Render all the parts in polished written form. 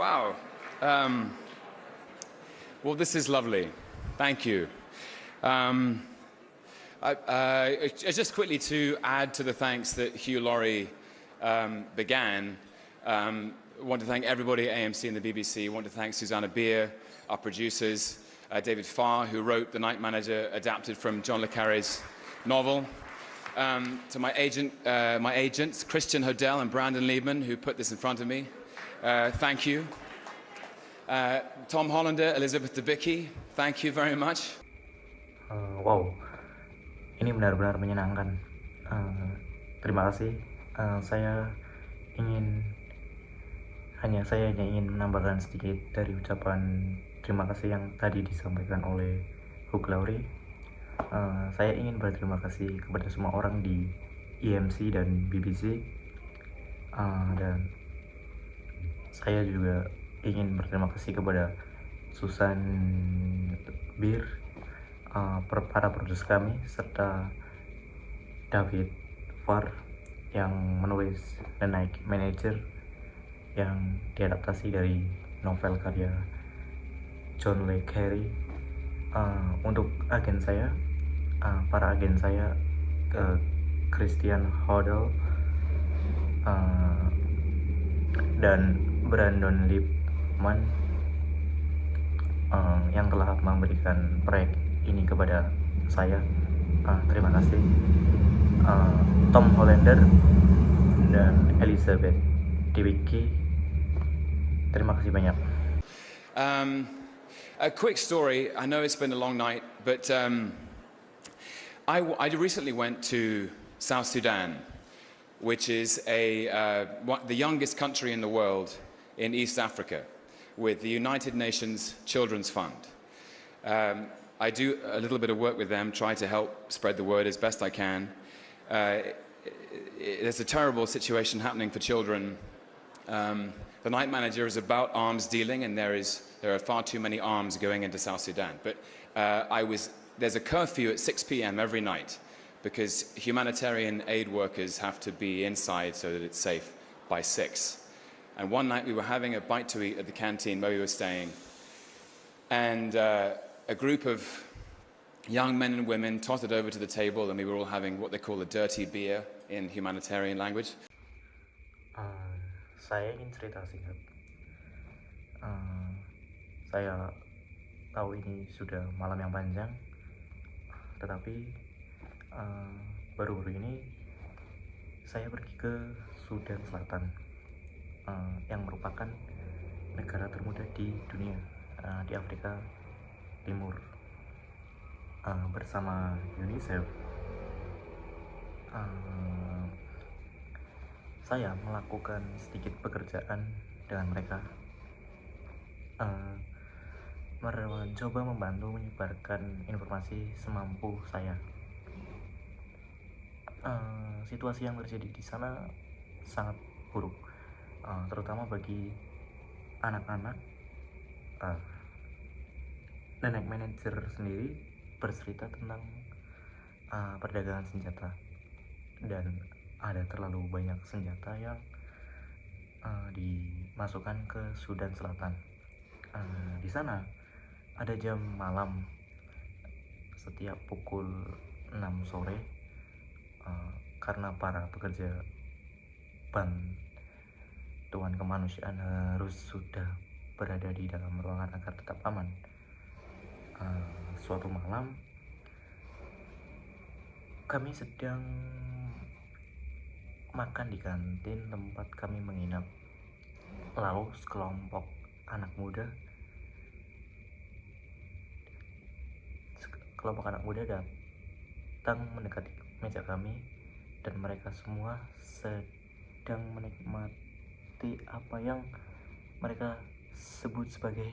Wow. Um, well, this is lovely. Thank you. Just quickly to add to the thanks that Hugh Laurie began, I want to thank everybody at AMC and the BBC. I want to thank Susanna Beer, our producers, David Farr, who wrote The Night Manager, adapted from John le Carré's novel. To my agents, Christian Hodel and Brandon Liebman, who put this in front of me. Thank you. Tom Hollander, Elizabeth Debicki, thank you very much. Wow, ini benar-benar menyenangkan. Terima kasih. Saya hanya ingin menambahkan sedikit dari ucapan terima kasih yang tadi disampaikan oleh Hugh Laurie. Saya ingin berterima kasih kepada semua orang di EMC dan BBC, dan saya juga ingin berterima kasih kepada Susan Beer, para produser kami, serta David Farr yang menulis The Night Manager yang diadaptasi dari novel karya John le Carré. Untuk agen saya, para agen saya, Christian Hodel dan Brandon Liebman yang telah memberikan proyek ini kepada saya. Terima kasih. Tom Hollander dan Elizabeth Debicki, terima kasih banyak. A quick story. I know it's been a long night, but I recently went to South Sudan, which is the youngest country in the world in East Africa, with the United Nations Children's Fund. I do a little bit of work with them, try to help spread the word as best I can. There's a terrible situation happening for children. The Night Manager is about arms dealing, and there are far too many arms going into South Sudan. But there's a curfew at 6 p.m. every night because humanitarian aid workers have to be inside so that it's safe by 6. And one night we were having a bite to eat at the canteen where we were staying, and a group of young men and women tottered over to the table, and we were all having what they call a dirty beer in humanitarian language. Saya ingin cerita singkat. Saya tahu ini sudah malam yang panjang, tetapi baru-baru ini saya pergi ke Sudan Selatan, yang merupakan negara termuda di dunia, di Afrika Timur, bersama UNICEF. Saya melakukan sedikit pekerjaan dengan mereka, mencoba membantu menyebarkan informasi semampu saya. Situasi yang terjadi di sana sangat buruk, terutama bagi anak-anak. The Night Manager sendiri bercerita tentang perdagangan senjata, dan ada terlalu banyak senjata yang dimasukkan ke Sudan Selatan. Di sana ada jam malam setiap pukul 6 sore, karena para pekerja bantuan kemanusiaan harus sudah berada di dalam ruangan agar tetap aman. Suatu malam kami sedang makan di kantin tempat kami menginap, lalu sekelompok anak muda datang mendekati meja kami, dan mereka semua sedang menikmati apa yang mereka sebut sebagai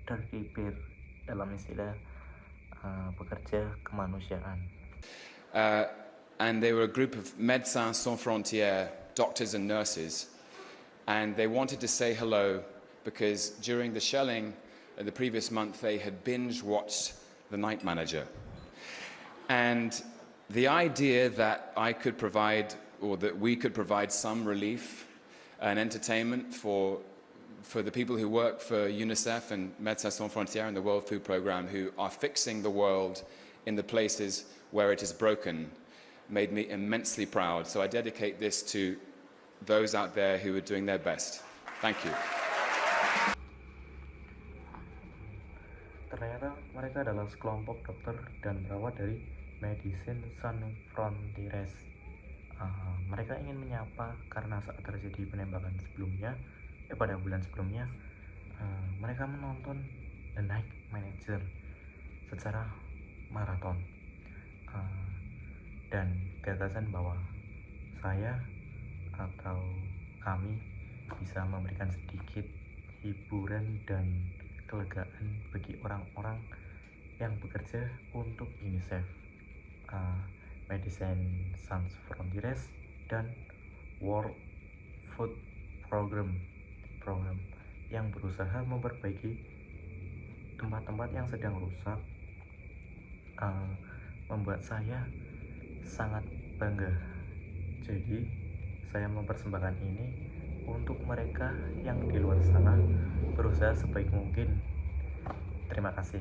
dirty beer dalam istilah pekerja kemanusiaan. And they were a group of Médecins Sans Frontières, doctors and nurses, and they wanted to say hello because during the shelling the previous month they had binge-watched The Night Manager. And the idea that I could provide, or that we could provide some relief and entertainment for for the people who work for UNICEF and Médecins Sans Frontières and the World Food Programme, who are fixing the world in the places where it is broken, made me immensely proud. So I dedicate this to those out there who are doing their best. Thank you. Ternyata mereka adalah sekelompok dokter dan perawat dari Médecins Sans Frontières. Mereka ingin menyapa karena saat terjadi penembakan sebelumnya, pada bulan sebelumnya, mereka menonton The Night Manager secara maraton. Dan gagasan bahwa saya atau kami bisa memberikan sedikit hiburan dan kelegaan bagi orang-orang yang bekerja untuk UNICEF, Médecins Sans Frontières, dan World Food Program yang berusaha memperbaiki tempat-tempat yang sedang rusak, membuat saya sangat bangga. Jadi saya mempersembahkan ini untuk mereka yang di luar sana berusaha sebaik mungkin. Terima kasih.